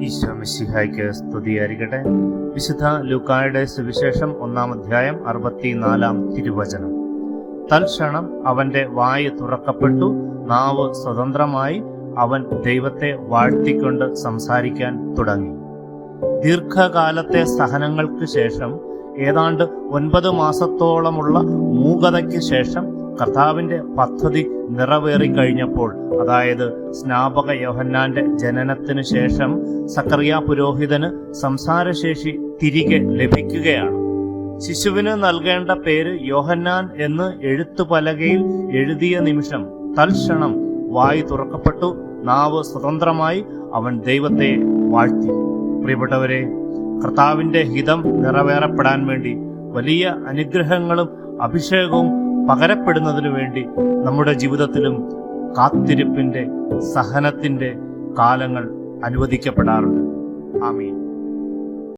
ഈശോ മിശിഹായ്ക്ക് സ്തുതിയായിരിക്കട്ടെ. വിശുദ്ധ ലൂക്കായുടെ സുവിശേഷം 1-ാം അധ്യായം 64-ാം തിരുവചനം. തൽക്ഷണം അവന്റെ വായ് തുറക്കപ്പെട്ടു, നാവ് സ്വതന്ത്രമായി, അവൻ ദൈവത്തെ വാഴ്ത്തിക്കൊണ്ട് സംസാരിക്കാൻ തുടങ്ങി. ദീർഘകാലത്തെ സഹനങ്ങൾക്ക് ശേഷം, ഏതാണ്ട് 9 മാസത്തോളമുള്ള മൂകതയ്ക്ക് ശേഷം കർത്താവിന്റെ പദ്ധതി നിറവേറിക്കഴിഞ്ഞപ്പോൾ, അതായത് സ്നാപക യോഹന്നാന്റെ ജനനത്തിന് ശേഷം സക്കറിയ പുരോഹിതന് സംസാരശേഷി തിരികെ ലഭിക്കുകയാണ്. ശിശുവിന് നൽകേണ്ട പേര് യോഹന്നാൻ എന്ന് എഴുത്തുപലകയിൽ എഴുതിയ നിമിഷം തൽക്ഷണം വായ് തുറക്കപ്പെട്ടു, നാവ് സ്വതന്ത്രമായി, അവൻ ദൈവത്തെ വാഴ്ത്തി. പ്രിയപ്പെട്ടവരെ, കർത്താവിന്റെ ഹിതം നിറവേറപ്പെടാൻ വേണ്ടി വലിയ അനുഗ്രഹങ്ങളും അഭിഷേകവും പകരപ്പെടുന്നതിനു വേണ്ടി നമ്മുടെ ജീവിതത്തിലും കാത്തിരിപ്പിന്റെ, സഹനത്തിന്റെ കാലങ്ങൾ അനുവദിക്കപ്പെടാറുണ്ട്. ആമീൻ.